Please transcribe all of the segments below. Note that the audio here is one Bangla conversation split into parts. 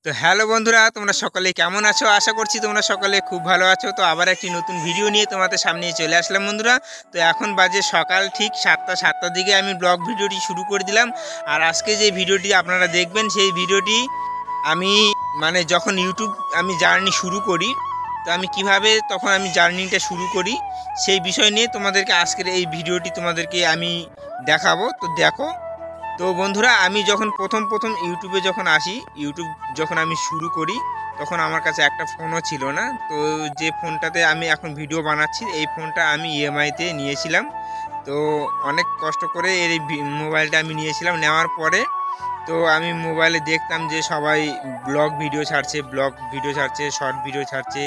তো হ্যালো বন্ধুরা, তোমরা সকলে কেমন আছো? আশা করছি তোমরা সকলে খুব ভালো আছো। তো আবার একটি নতুন ভিডিও নিয়ে তোমাদের সামনে চলে আসলাম বন্ধুরা। তো এখন বাজে সকাল ঠিক 7টার দিকে আমি ব্লগ ভিডিওটি শুরু করে দিলাম। আর আজকে যে ভিডিওটি আপনারা দেখবেন সেই ভিডিওটি আমি যখন ইউটিউব আমি জার্নি শুরু করি, তো আমি কিভাবে তখন আমি জার্নিটা শুরু করি সেই বিষয় নিয়ে তোমাদেরকে আজকের এই ভিডিওটি তোমাদেরকে আমি দেখাবো। তো দেখো। তো বন্ধুরা, আমি যখন প্রথম ইউটিউবে যখন আসি, ইউটিউব যখন আমি শুরু করি, তখন আমার কাছে একটা ফোনও ছিল না। তো যে ফোনটাতে আমি এখন ভিডিও বানাচ্ছি, এই ফোনটা আমি ইএমআইতে নিয়েছিলাম। তো অনেক কষ্ট করে এই মোবাইলটা আমি নিয়েছিলাম। নেওয়ার পরে তো আমি মোবাইলে দেখতাম যে সবাই ব্লগ ভিডিও ছাড়ছে, শর্ট ভিডিও ছাড়ছে।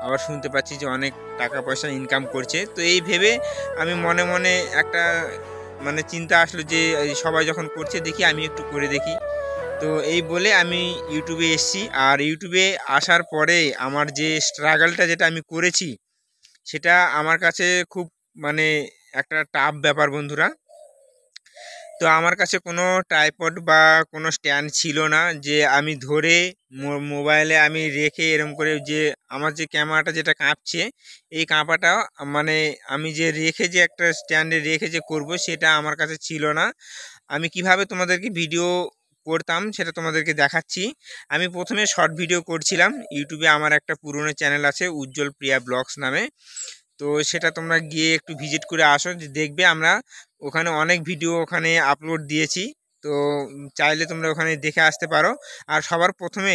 আবার শুনতে পাচ্ছি যে অনেক টাকা পয়সা ইনকাম করছে। তো এই ভেবে আমি মনে মনে একটা চিন্তা আসলো যে এই সবাই যখন করছে দেখি আমি একটু করে দেখি। তো এই বলে আমি ইউটিউবে এসেছি। আর ইউটিউবে আসার পরে আমার যে স্ট্রাগলটা যেটা আমি করেছি, সেটা আমার কাছে খুব মানে একটা টাফ ব্যাপার বন্ধুরা। তো আমার কাছে কোনো ট্রাইপড বা কোনো স্ট্যান্ড ছিল না যে আমি ধরে মোবাইলে আমি রেখে এরম করে যে আমার যে ক্যামেরাটা যেটা কাঁপছে, এই কাঁপাটা মানে আমি যে রেখে যে একটা স্ট্যান্ডে রেখে যে করব, সেটা আমার কাছে ছিল না। আমি কিভাবে তোমাদেরকে ভিডিও করতাম সেটা তোমাদেরকে দেখাচ্ছি। আমি প্রথমে শর্ট ভিডিও করছিলাম। ইউটিউবে আমার একটা পুরনো চ্যানেল আছে, উজ্জ্বল প্রিয়া ব্লগস নামে। তো সেটা তোমরা গিয়ে একটু ভিজিট করে আসো, যে দেখবে আমরা ওখানে অনেক ভিডিও ওখানে আপলোড দিয়েছি। তো চাইলে তোমরা ওখানে দেখে আসতে পারো। আর সবার প্রথমে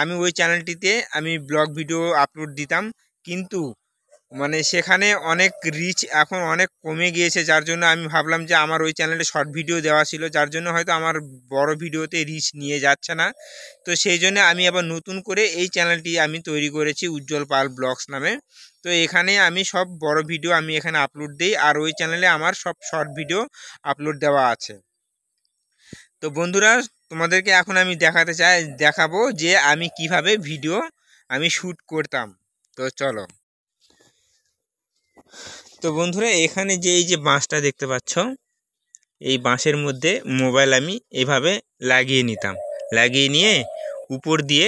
আমি ওই চ্যানেলটিতে আমি ব্লগ ভিডিও আপলোড দিতাম, কিন্তু সেখানে অনেক রিচ এখন অনেক কমে গিয়েছে। যার জন্য আমি ভাবলাম যে আমার ওই চ্যানেলে শর্ট ভিডিও দেওয়া ছিল, যার জন্য হয়তো আমার বড় ভিডিওতে রিচ নিয়ে যাচ্ছে না। তো সেই জন্য আমি আবার নতুন করে এই চ্যানেলটি আমি তৈরি করেছি, উজ্জ্বল পাল ব্লগস নামে। তো এখানে আমি সব বড় ভিডিও আমি এখানে আপলোড দিই, আর ওই চ্যানেলে আমার সব শর্ট ভিডিও আপলোড দেওয়া আছে। তো বন্ধুরা, তোমাদেরকে এখন আমি দেখাবো যে আমি কিভাবে ভিডিও আমি শ্যুট করতাম। তো চলো। তো বন্ধুরা, এখানে যে এই যে বাঁশটা দেখতে পাচ্ছ, এই বাঁশের মধ্যে মোবাইল আমি এইভাবে লাগিয়ে নিতাম। লাগিয়ে নিয়ে উপর দিয়ে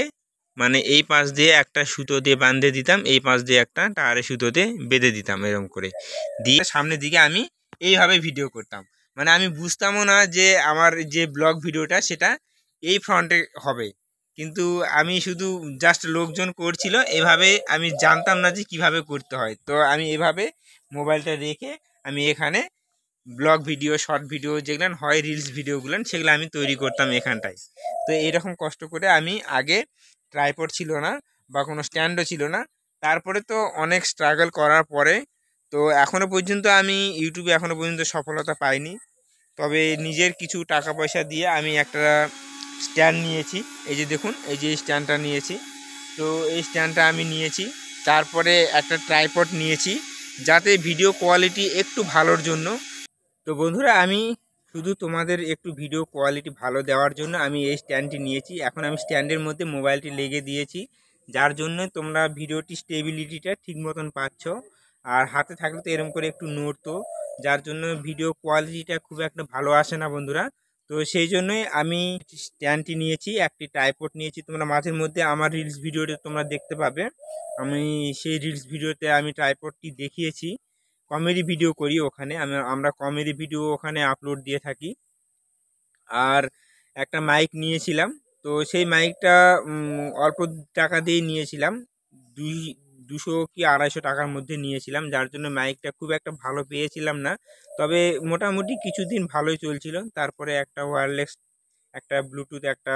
এই পাশ দিয়ে একটা সুতো দিয়ে বাঁধে দিতাম, এই পাশ দিয়ে একটা টায়ারে সুতো দিয়ে বেঁধে দিতাম, এরকম করে দিয়ে সামনের দিকে আমি এইভাবে ভিডিও করতাম। আমি বুঝতামও না যে আমার যে ব্লগ ভিডিওটা সেটা এই ফ্রন্টে হবে, কিন্তু আমি শুধু জাস্ট লোকজন করছিল এভাবে, আমি জানতাম না যে কিভাবে করতে হয়। তো আমি এভাবে মোবাইলটা রেখে আমি এখানে ব্লগ ভিডিও, শর্ট ভিডিও যেগুলো হয়, রিলস ভিডিওগুলো, সেগুলো আমি তৈরি করতাম এখানটায়। তো এরকম কষ্ট করে আমি আগে, ট্রাইপড ছিল না বা কোনো স্ট্যান্ডও ছিল না, তারপরে তো অনেক স্ট্রাগল করার পরে তো এখনও পর্যন্ত আমি ইউটিউবে এখনও পর্যন্ত সফলতা পাইনি। তবে নিজের কিছু টাকা পয়সা দিয়ে আমি একটা স্ট্যান্ড নিয়েছি। এই যে দেখুন, এই যে স্ট্যান্ডটা নিয়েছি। তো এই স্ট্যান্ডটা আমি নিয়েছি, তারপরে একটা ট্রাইপড নিয়েছি যাতে ভিডিও কোয়ালিটি একটু ভালোর জন্য। তো বন্ধুরা, আমি শুধু তোমাদের একটু ভিডিও কোয়ালিটি ভালো দেওয়ার জন্য আমি এই স্ট্যান্ডটি নিয়েছি। এখন আমি স্ট্যান্ডের মধ্যে মোবাইলটি লেগে দিয়েছি, যার জন্য তোমরা ভিডিওটি স্টেবিলিটিটা ঠিক মতন পাচ্ছ। আর হাতে থাকলে তো এরকম করে একটু নড়তো, যার জন্য ভিডিও কোয়ালিটিটা খুব একটা ভালো আসে না বন্ধুরা। তো সেই জন্যই আমি স্ট্যান্ডটি নিয়েছি, একটি ট্রাইপড নিয়েছি। তোমরা মাঝের মধ্যে আমার রিলস ভিডিওতে তোমরা দেখতে পাবে, আমি সেই রিলস ভিডিওতে আমি ট্রাইপডটি দেখিয়েছি। কমেডি ভিডিও করি ওখানে, আমরা কমেডি ভিডিও ওখানে আপলোড দিয়ে থাকি। আর একটা মাইক নিয়েছিলাম। তো সেই মাইকটা অল্প টাকা দিয়ে নিয়েছিলাম, 200 কি 250 টাকার মধ্যে নিয়েছিলাম, যার জন্য মাইকটা খুব একটা ভালো পেয়েছিলাম না। তবে মোটামুটি কিছুদিন ভালোই চলছিল। তারপরে একটা ওয়্যারলেস, একটা ব্লুটুথ, একটা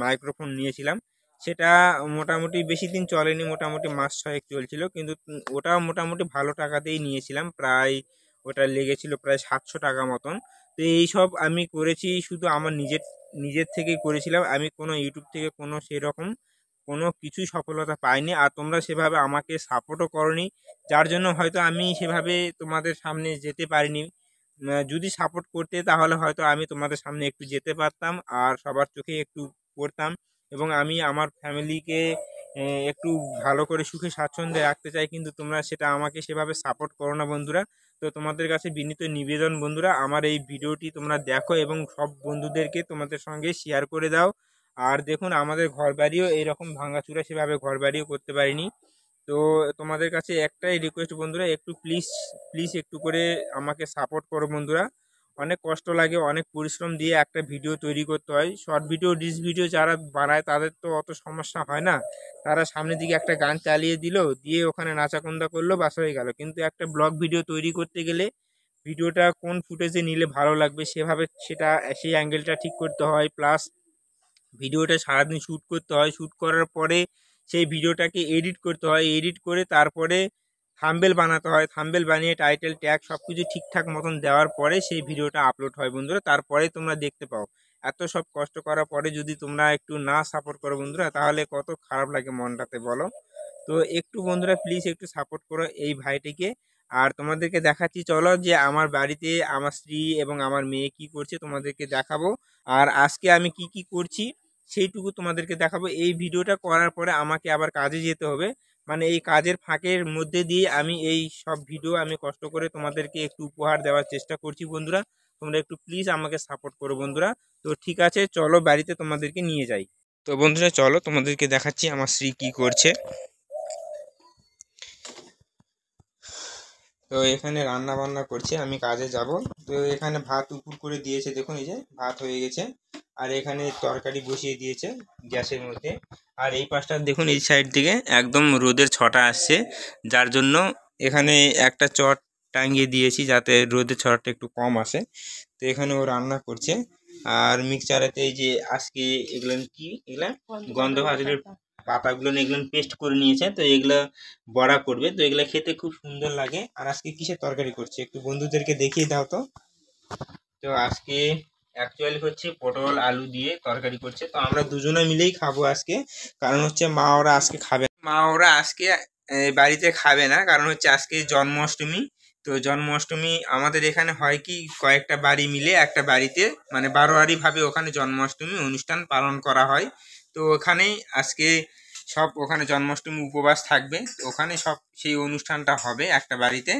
মাইক্রোফোন নিয়েছিলাম। সেটা মোটামুটি বেশি দিন চলেনি, মোটামুটি মাস 6 চলছিল, কিন্তু ওটাও মোটামুটি ভালো টাকাতেই নিয়েছিলাম। প্রায় ওটা লেগেছিল প্রায় 700 টাকা মতন। তো এইসব আমি করেছি শুধু আমার নিজের থেকেই করেছিলাম। আমি কোনো ইউটিউব থেকে কোনো সেরকম কোনো কিছুই সফলতা পাইনি, আর তোমরা সেভাবে আমাকে সাপোর্টও করনি, যার জন্য হয়তো আমি সেভাবে তোমাদের সামনে যেতে পারিনি। যদি সাপোর্ট করতে তাহলে হয়তো আমি তোমাদের সামনে একটু যেতে পারতাম, আর সবার চোখে একটু পড়তাম, এবং আমি আমার ফ্যামিলিকে একটু ভালো করে সুখে স্বাচ্ছন্দ্যে রাখতে চাই। কিন্তু তোমরা সেটা আমাকে সেভাবে সাপোর্ট করো না বন্ধুরা। তো তোমাদের কাছে বিনীত নিবেদন বন্ধুরা, আমার এই ভিডিওটি তোমরা দেখো এবং সব বন্ধুদেরকে তোমাদের সঙ্গে শেয়ার করে দাও। আর দেখুন আমাদের ঘর বাড়িও এইরকম ভাঙাচুরা সেভাবে ঘর বাড়িও করতে পারিনি। তো তোমাদের কাছে একটাই রিকোয়েস্ট বন্ধুরা, একটু প্লিজ প্লিজ একটু করে আমাকে সাপোর্ট করো বন্ধুরা। অনেক কষ্ট লাগে, অনেক পরিশ্রম দিয়ে একটা ভিডিও তৈরি করতে হয়। শর্ট ভিডিও রিলস ভিডিও যারা বানায় তাদের তো অত সমস্যা হয় না, তারা সামনের দিকে একটা গান চালিয়ে দিল, দিয়ে ওখানে নাচাকুন্দা করলো, বাস হয়ে গেল। কিন্তু একটা ব্লগ ভিডিও তৈরি করতে গেলে ভিডিওটা কোন ফুটেজে নিলে ভালো লাগবে সেভাবে সেটা সেই অ্যাঙ্গেলটা ঠিক করতে হয়, প্লাস ভিডিওটা সারাদিন শ্যুট করতে হয়, শ্যুট করার পরে সেই ভিডিওটাকে এডিট করতে হয়, এডিট করে তারপরে থাম্বনেল বানাতে হয়, থাম্বনেল বানিয়ে টাইটেল ট্যাগ সব কিছু ঠিকঠাক মতন দেওয়ার পরে সেই ভিডিওটা আপলোড হয় বন্ধুরা, তারপরে তোমরা দেখতে পাও। এত সব কষ্ট করার পরে যদি তোমরা একটু না সাপোর্ট করো বন্ধুরা, তাহলে কত খারাপ লাগে মনটাতে বলো। তো একটু বন্ধুরা প্লিজ একটু সাপোর্ট করো এই ভাইটিকে। আর তোমাদেরকে দেখাচ্ছি, চলো যে আমার বাড়িতে আমার স্ত্রী এবং আমার মেয়ে কি করছে তোমাদেরকে দেখাবো। আর আজকে আমি কি কি করছি সেইটুকু তোমাদেরকে দেখাবো। এই ভিডিওটা করার পরে আমাকে আবার কাজে যেতে হবে, মানে এই কাজের ফাঁকের মধ্যে দিয়ে আমি এই সব ভিডিও আমি কষ্ট করে তোমাদেরকে একটু উপহার দেওয়ার চেষ্টা করছি বন্ধুরা। তোমরা একটু প্লিজ আমাকে সাপোর্ট করো বন্ধুরা। তো ঠিক আছে, চলো বাড়িতে তোমাদেরকে নিয়ে যাই। তো বন্ধুরা চলো তোমাদেরকে দেখাচ্ছি আমার স্ত্রী কি করছে। তো এখানে রান্না বান্না করছে, আমি কাজে যাব। তো এখানে ভাত উপর করে দিয়েছে, দেখুন এই যে ভাত হয়ে গেছে। আর এখানে তরকারি বসিয়ে দিয়েছে গ্যাসের মধ্যে। আর এই পাশটা দেখুন, এই সাইড থেকে একদম রোদের ছটা আসছে, যার জন্য এখানে একটা চট টাঙিয়ে দিয়েছি যাতে রোদের ছটাটা একটু কম আসে। তো এখানে ও রান্না করছে। আর মিক্সচারেতে এই যে আজকে এগুলো কি, এগুলা গন্ধ ভাজলের পাতাগুলো এগুলো পেস্ট করে নিয়েছে, তো এগুলো বড়া করবে। তো এগুলো খেতে খুব সুন্দর লাগে। আর আজকে কিসের তরকারি করছে একটু বন্ধুদেরকে দেখিয়ে দাও তো। তো আজকে অ্যাকচুয়ালি হচ্ছে পটল আলু দিয়ে তরকারি করছে। তো আমরা দুজনে মিলেই খাবো আজকে, কারণ হচ্ছে মা ওরা আজকে খাবে না। মা ওরা আজকে বাড়িতে খাবে না, কারণ হচ্ছে আজকে জন্মাষ্টমী। তো জন্মাষ্টমী আমাদের এখানে হয় কি, কয়েকটা বাড়ি মিলে একটা বাড়িতে মানে বারোয়ারিভাবে ওখানে জন্মাষ্টমী অনুষ্ঠান পালন করা হয়। তো ওখানেই আজকে সব ওখানে জন্মাষ্টমী উপবাস থাকবে, তো ওখানে সব সেই অনুষ্ঠানটা হবে একটা বাড়িতে।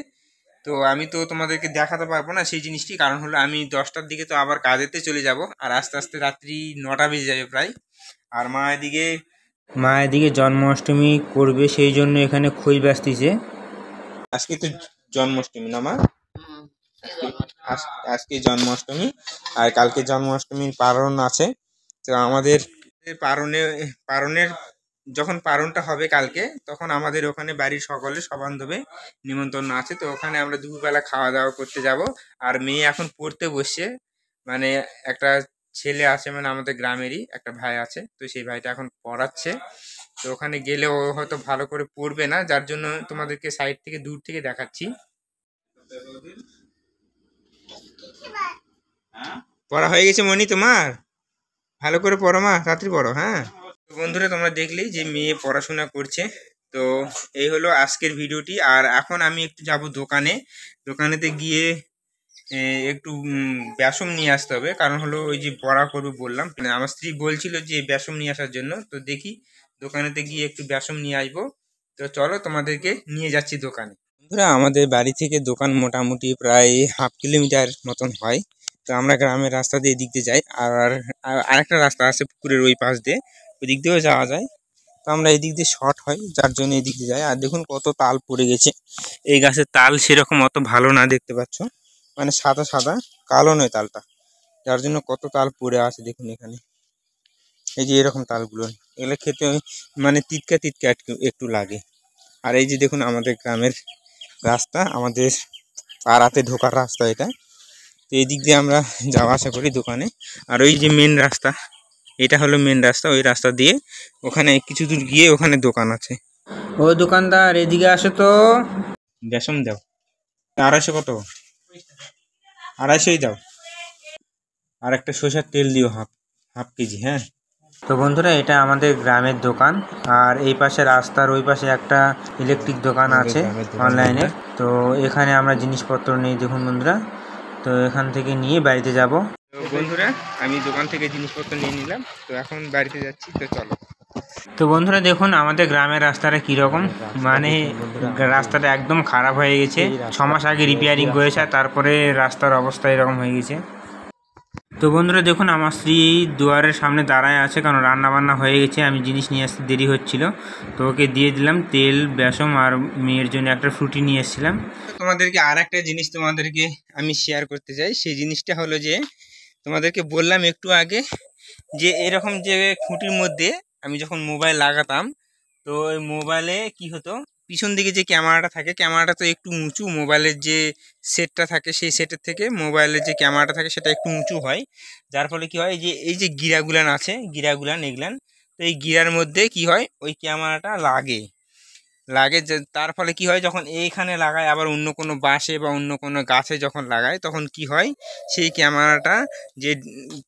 তো আমি তো তোমাদেরকে দেখাতে পারবো না সেই জিনিসটি, কারণ হলো আমি 10টার দিকে তো আবার কাজেতে চলে যাব, আর আস্তে আস্তে রাত্রি 9টা বেজে যাবে প্রায়। আর মা এদিকে জন্মাষ্টমী করবে, সেই জন্য এখানে খই বাজতিছে। আজকে তো জন্মাষ্টমী না মা? আজকে জন্মাষ্টমী, আর কালকে জন্মাষ্টমীর পারণ আছে। তো আমাদের পারণের যখন পারণটা হবে কালকে, তখন আমাদের ওখানে বাড়ির সকলে সবান্ধবে নিমন্ত্রণ আছে। তো ওখানে আমরা দুপুরবেলা খাওয়া দাওয়া করতে যাব। আর মেয়ে এখন পড়তে বসছে, মানে একটা ছেলে আছে, মানে আমাদের গ্রামেরই একটা ভাই আছে, তো সেই ভাইটা এখন পড়াচ্ছে। তো ওখানে গেলে ও হয়তো ভালো করে পড়বে না, যার জন্য তোমাদেরকে সাইড থেকে দূর থেকে দেখাচ্ছি। পড়া হয়ে গেছে মনি তোমার? ভালো করে পড়ো মা, তাড়াতাড়ি পড়ো। হ্যাঁ বন্ধুরা, তোমরা দেখলেই যে মেয়ে পড়াশোনা করছে। তো এই হলো আজকের ভিডিওটি। আর এখন আমি একটু যাব দোকানেতে গিয়ে একটু বেসম নিয়ে আসতে হবে, কারণ হলো ওই যে বড়া করবো বললাম, আমার স্ত্রী বলছিল যে বেসম নিয়ে আসার জন্য। তো দেখি দোকানেতে গিয়ে একটু বেসম নিয়ে আসবো। তো চলো তোমাদেরকে নিয়ে যাচ্ছি দোকানে। বন্ধুরা আমাদের বাড়ি থেকে দোকান মোটামুটি প্রায় হাফ কিলোমিটার মতন হয়। তো আমরা গ্রামের রাস্তা দিয়ে এদিক দিয়ে যাই, আর আরেকটা রাস্তা আছে পুকুরের ওই পাশ দিয়ে, ওই দিক দিয়েও যাওয়া যায়। তো আমরা এদিক দিয়ে শর্ট হয়, যার জন্য এদিক দিয়ে যাই। আর দেখুন কত তাল পড়ে গেছে। এই গাছের তাল সেরকম অত ভালো না, দেখতে পাচ্ছ, মানে সাদা সাদা, কালো নয় তালটা, যার জন্য কত তাল পড়ে আছে দেখুন এখানে। এই যে এরকম তালগুলো, এগুলো খেতে মানে তিতকা তিতকা একটু লাগে। আর এই যে দেখুন আমাদের গ্রামের রাস্তা, আমাদের পাড়াতে ঢোকার রাস্তা এটা। তো এই দিক দিয়ে আমরা যাওয়া আসা করি দোকানে। আর ওই যে মেন রাস্তা, এটা হলো মেন রাস্তা, ওই রাস্তা দিয়ে ওখানে কিছু দূর গিয়ে ওখানে দোকান আছে। ও দোকানদার এদিকে আসো তো, বেসম দাও। 250 কত? 250 দাও। আর একটা সরষের তেল দিও হাফ কেজি। হ্যাঁ তো বন্ধুরা, এটা আমাদের গ্রামের দোকান। আর এই পাশে রাস্তার ওই পাশে একটা ইলেকট্রিক দোকান আছে অনলাইনের। তো এখানে আমরা জিনিসপত্র নেই দেখুন বন্ধুরা। তো এখান থেকে নিয়ে বাড়িতে যাব। তো বন্ধুরা আমি দোকান থেকে জিনিসপত্র নিয়ে নিলাম, তো এখন বাড়িতে যাচ্ছি। তো চলো। তো বন্ধুরা দেখুন আমাদের গ্রামের রাস্তাটা কীরকম, মানে রাস্তাটা একদম খারাপ হয়ে গেছে। 6 মাস আগে রিপেয়ারিং করেছে, তারপরে রাস্তার অবস্থা এরকম হয়ে গেছে। তো বন্ধুরা দেখুন, আমার স্ত্রী দুয়ারের সামনে দাঁড়ায় আছে, কারণ রান্না বান্না হয়ে গেছে, আমি জিনিস নিয়ে আসতে দেরি হচ্ছিল, তো ওকে দিয়ে দিলাম তেল, বেসম, আর মেয়ের জন্য একটা ফ্রুটি নিয়ে এসেছিলাম। তোমাদেরকে আর একটা জিনিস তোমাদেরকে আমি শেয়ার করতে চাই। সেই জিনিসটা হলো যে, তোমাদেরকে বললাম একটু আগে যে এরকম যে খুঁটির মধ্যে আমি যখন মোবাইল লাগাতাম, তো ওই মোবাইলে কি হতো, পিছন দিকে যে ক্যামেরাটা থাকে, ক্যামেরাটা তো একটু উঁচু, মোবাইলের যে সেটটা থাকে সেই সেটের থেকে মোবাইলের যে ক্যামেরাটা থাকে সেটা একটু উঁচু হয়। যার ফলে কি হয়, যে এই যে গিরাগুলান আছে, গিরাগুলান এগুলান, তো এই গিরার মধ্যে কি হয়, ওই ক্যামেরাটা লাগে লাগে যে তার ফলে কি হয়, যখন এইখানে লাগায় আবার অন্য কোনো বাসে বা অন্য কোনো গাছে যখন লাগায়, তখন কি হয়, সেই ক্যামেরাটা যে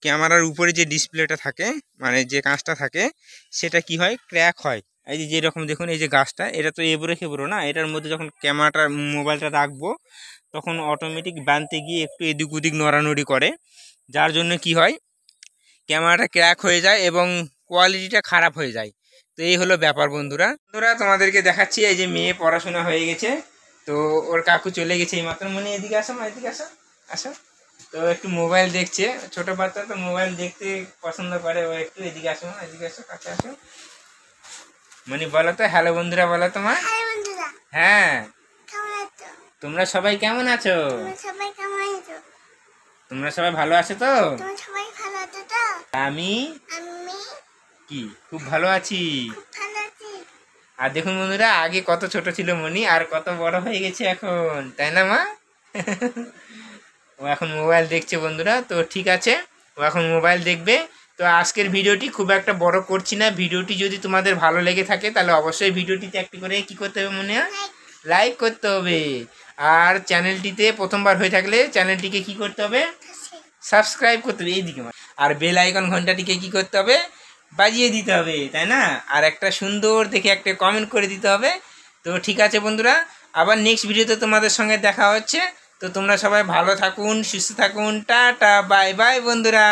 ক্যামেরার উপরে যে ডিসপ্লেটা থাকে, মানে যে কাঁচটা থাকে, সেটা কি হয়, ক্র্যাক হয়। এই যে যেরকম দেখুন, এই যে গাছটা, এটা তো এবড়ো খেবড়ো না, এটার মধ্যে যখন ক্যামেরাটা মোবাইলটা রাখবো, তখন অটোমেটিক বানতে গিয়ে একটু এদিক ওদিক নড়ানড়ি করে, যার জন্য কি হয়, ক্যামেরাটা ক্র্যাক হয়ে যায় এবং কোয়ালিটিটা খারাপ হয়ে যায়। তো এই হলো ব্যাপার বন্ধুরা। তোমাদেরকে দেখাচ্ছি, এই যে মেয়ে পড়াশোনা হয়ে গেছে, তো ওর কাকু চলে গেছে এই মাত্র। মনে এদিকে আসো, এদিকে আসো, আসো। তো একটু মোবাইল দেখছে, ছোট বাচ্চা তো মোবাইল দেখতে পছন্দ করে, ও একটু এদিকে আসো, এদিকে আসো, কাছে আসো। মানে বলো তো হ্যালো বন্ধুরা, বলো তোমার। হ্যাঁ, তোমরা সবাই কেমন আছো? তোমরা সবাই ভালো আছো তো? আমি কি খুব ভালো আছি। আর দেখুন বন্ধুরা, আগে কত ছোট ছিল মনি, আর কত বড় হয়ে গেছে এখন, তাই না মা? ও এখন মোবাইল দেখছে বন্ধুরা। তো ঠিক আছে, ও এখন মোবাইল দেখবে। তো আজকের ভিডিওটি খুব একটা বড় করছি না। ভিডিওটি যদি তোমাদের ভালো লেগে থাকে, তাহলে অবশ্যই ভিডিওটিতে একটি করে কি করতে হবে মনে হয়, লাইক করতে হবে। আর চ্যানেলটিতে প্রথমবার হয়ে থাকলে চ্যানেলটিকে কি করতে হবে, সাবস্ক্রাইব করতে হবে এইদিকে। আর বেল আইকন ঘন্টাটিকে কি করতে হবে, বাজিয়ে দিতে হবে, তাই না? আর একটা সুন্দর দেখে একটা কমেন্ট করে দিতে হবে। তো ঠিক আছে বন্ধুরা, আবার নেক্সট ভিডিওতে তোমাদের সঙ্গে দেখা হচ্ছে। তো তোমরা সবাই ভালো থাকুন, সুস্থ থাকুন, টাটা, বাই বাই বন্ধুরা।